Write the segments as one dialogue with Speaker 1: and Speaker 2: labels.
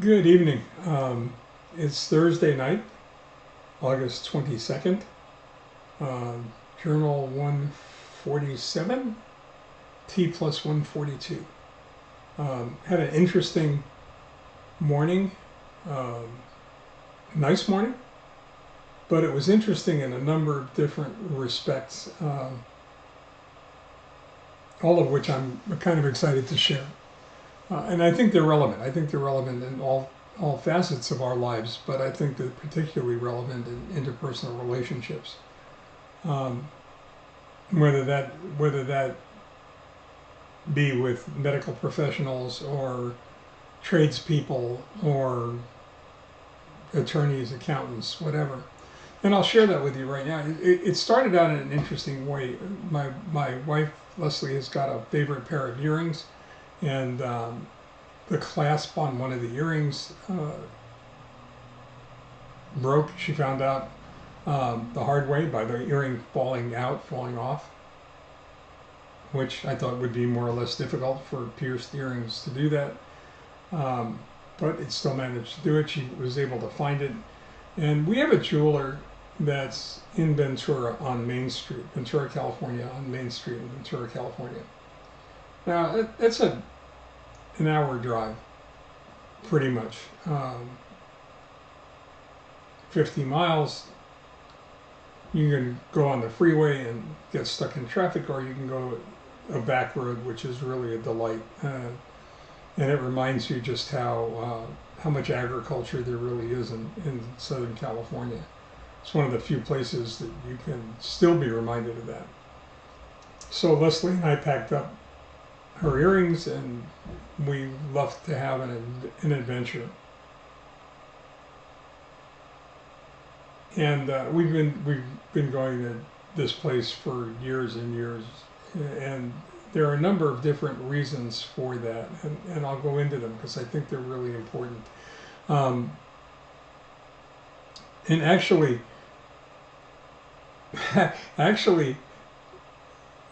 Speaker 1: Good evening. It's Thursday night, August 22nd. Journal 147, T+142. Had an interesting morning, um, nice morning, but it was interesting in a number of different respects, all of which I'm kind of excited to share. And I think they're relevant. I think they're relevant in all facets of our lives, but I think they're particularly relevant in interpersonal relationships. Um, whether that be with medical professionals or tradespeople or attorneys, accountants, whatever. And I'll share that with you right now. It started out in an interesting way. My wife Lesley has got a favorite pair of earrings, and the clasp on one of the earrings broke. She found out the hard way by the earring falling off, which I thought would be more or less difficult for pierced earrings to do that. Um, but it still managed to do it. She was able to find it. And we have a jeweler that's in Ventura on Main Street, Ventura, California, on Main Street in Ventura, California. Now, it's an hour drive, pretty much. 50 miles. You can go on the freeway and get stuck in traffic, or you can go a back road, which is really a delight. And it reminds you just how much agriculture there really is in Southern California. It's one of the few places that you can still be reminded of that. So Lesley and I packed up her earrings, and we left to have an adventure. And we've been going to this place for years and years, and there are a number of different reasons for that, and I'll go into them because I think they're really important. Um, and actually, actually,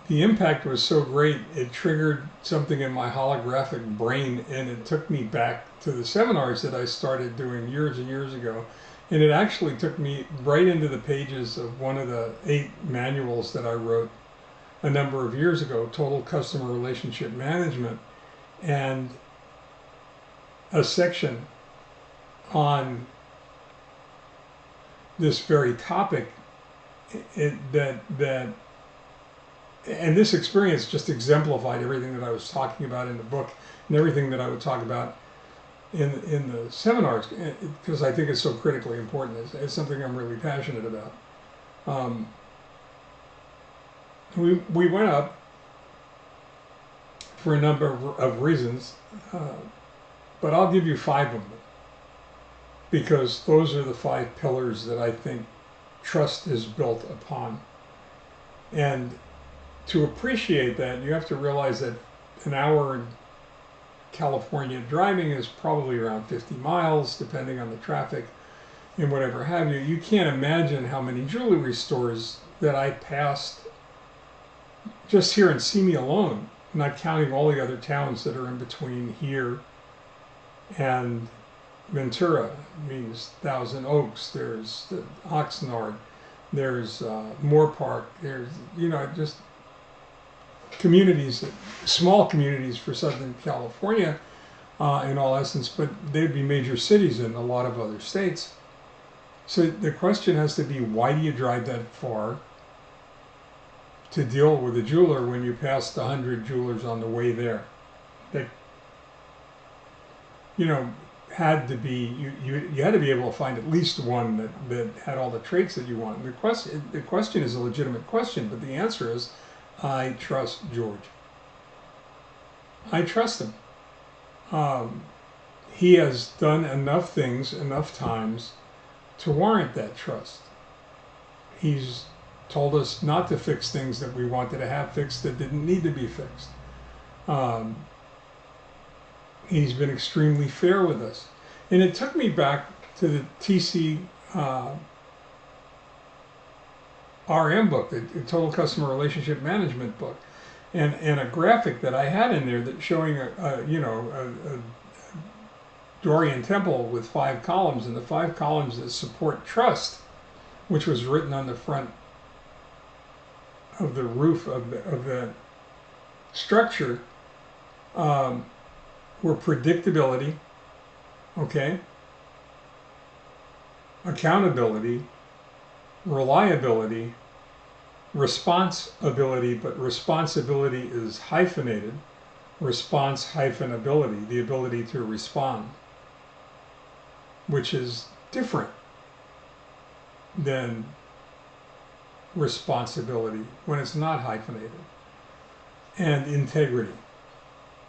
Speaker 1: the impact was so great, it triggered something in my holographic brain, and it took me back to the seminars that I started doing years and years ago. And it actually took me right into the pages of one of the 8 manuals that I wrote a number of years ago, Total Customer Relationship Management, and a section on this very topic. And this experience just exemplified everything that I was talking about in the book and everything that I would talk about in the seminars, because I think it's so critically important. It's something I'm really passionate about. We went up for a number of reasons, but I'll give you 5 of them, because those are the 5 pillars that I think trust is built upon. And to appreciate that, you have to realize that an hour in California driving is probably around 50 miles, depending on the traffic and whatever have you. You can't imagine how many jewelry stores that I passed just here in Simi alone, not counting all the other towns that are in between here and Ventura. Means Thousand Oaks, there's Oxnard, there's Moore Park, there's, just communities, small communities for Southern California in all essence, but they'd be major cities in a lot of other states. So the question has to be, why do you drive that far to deal with a jeweler when you passed 100 jewelers on the way there? That, had to be, you had to be able to find at least one that had all the traits that you want. The question is a legitimate question, but the answer is, I trust George. I trust him. He has done enough things enough times to warrant that trust. He's told us not to fix things that we wanted to have fixed that didn't need to be fixed. He's been extremely fair with us. And it took me back to the TC RM book, the Total Customer Relationship Management book, and a graphic that I had in there that showing Dorian temple with 5 columns, and the 5 columns that support trust, which was written on the front of the roof of the structure, were predictability, okay, accountability, reliability, responsibility, but responsibility is hyphenated, response-ability, the ability to respond, which is different than responsibility when it's not hyphenated, and integrity.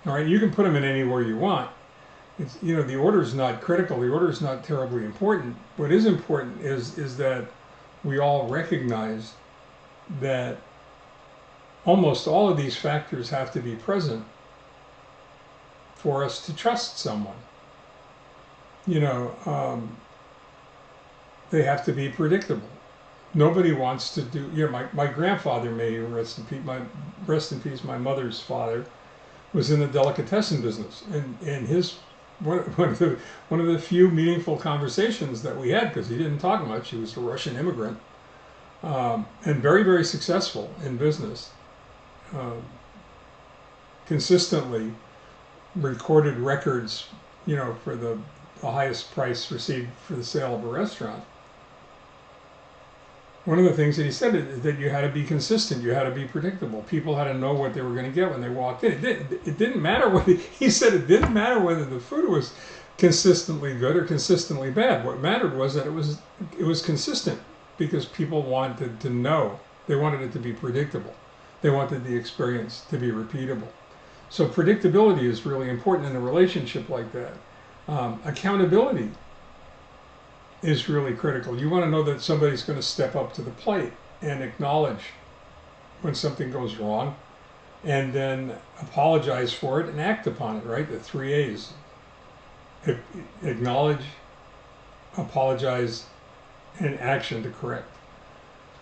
Speaker 1: All right, you can put them in anywhere you want. It's, you know, the order is not critical. The order is not terribly important. What is important is that we all recognize that almost all of these factors have to be present for us to trust someone. You know, they have to be predictable. Nobody wants to do, you know, my grandfather, may rest in peace, my mother's father, was in the delicatessen business, and his one of the few meaningful conversations that we had, because he didn't talk much, he was a Russian immigrant, and very, very successful in business, consistently recorded records, you know, for the highest price received for the sale of a restaurant. One of the things that he said is that you had to be consistent, you had to be predictable. People had to know what they were going to get when they walked in. It didn't matter whether, he said it didn't matter whether the food was consistently good or consistently bad. What mattered was that it was consistent, because people wanted to know. They wanted it to be predictable. They wanted the experience to be repeatable. So predictability is really important in a relationship like that. Accountability is really critical. You want to know that somebody's going to step up to the plate and acknowledge when something goes wrong, and then apologize for it and act upon it, right? The 3 A's. Acknowledge, apologize, and action to correct.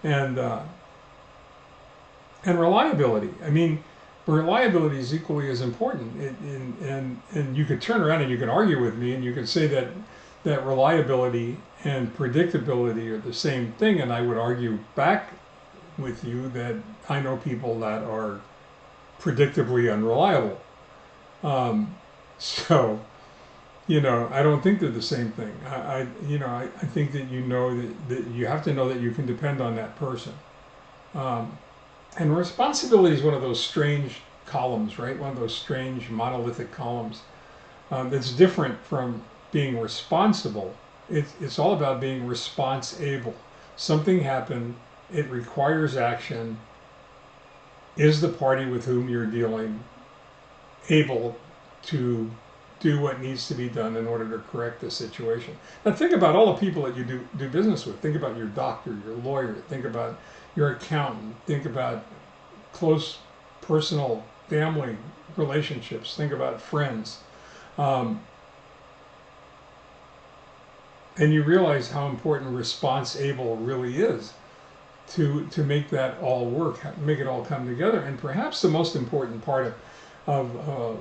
Speaker 1: And reliability. I mean, reliability is equally as important. And you could turn around and you can argue with me and you could say that reliability and predictability are the same thing, and I would argue back with you that I know people that are predictably unreliable. So, you know, I don't think they're the same thing. I think that you know that you have to know that you can depend on that person. And responsibility is one of those strange columns, right? One of those strange monolithic columns that's different from being responsible. It's all about being response-able. Something happened, it requires action. Is the party with whom you're dealing able to do what needs to be done in order to correct the situation? Now think about all the people that you do business with. Think about your doctor, your lawyer, think about your accountant, think about close personal family relationships, think about friends. And you realize how important response-able really is to make that all work, make it all come together. And perhaps the most important part of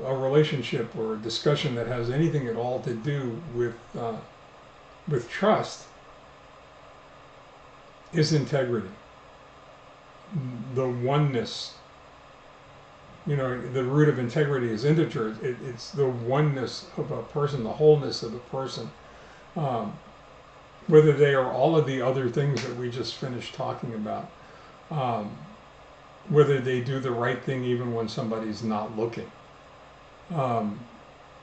Speaker 1: a relationship or a discussion that has anything at all to do with trust is integrity, the oneness. You know, the root of integrity is integer. It's the oneness of a person, the wholeness of a person. Whether they are all of the other things that we just finished talking about, whether they do the right thing even when somebody's not looking,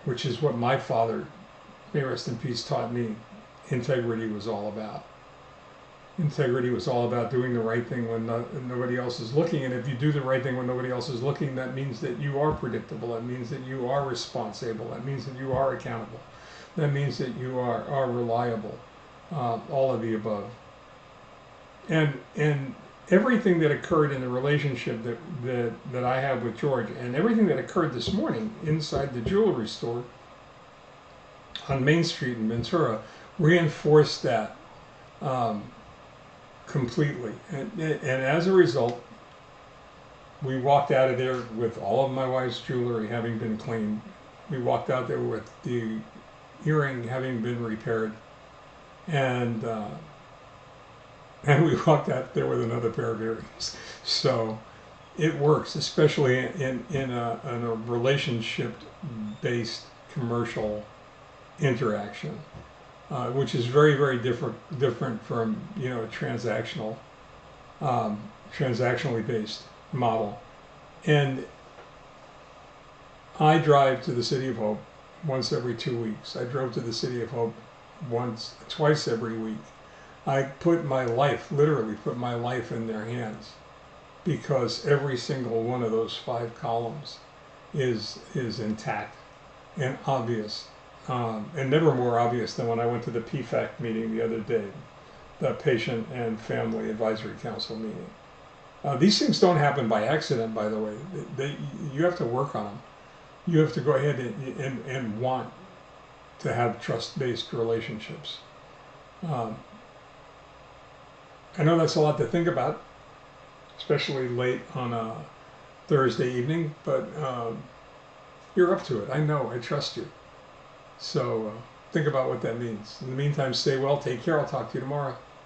Speaker 1: which is what my father, may rest in peace, taught me integrity was all about. Integrity was all about doing the right thing when nobody else is looking. And if you do the right thing when nobody else is looking, that means that you are predictable. That means that you are responsible. That means that you are accountable. That means that you are reliable. All of the above. And everything that occurred in the relationship that I have with George, and everything that occurred this morning inside the jewelry store on Main Street in Ventura reinforced that completely. And as a result, we walked out of there with all of my wife's jewelry having been cleaned. We walked out there with the hearing having been repaired, and we walked out there with another pair of earrings. So it works, especially in a relationship-based commercial interaction, which is very, very different from, you know, a transactionally based model. And I drive to the City of Hope once every 2 weeks. I drove to the City of Hope twice every week. I put my life, literally put my life in their hands, because every single one of those 5 columns is intact and obvious, and never more obvious than when I went to the PFAC meeting the other day, the Patient and Family Advisory Council meeting. These things don't happen by accident, by the way. You have to work on them. You have to go ahead and want to have trust-based relationships. I know that's a lot to think about, especially late on a Thursday evening, but you're up to it. I know, I trust you. So think about what that means. In the meantime, stay well, take care. I'll talk to you tomorrow.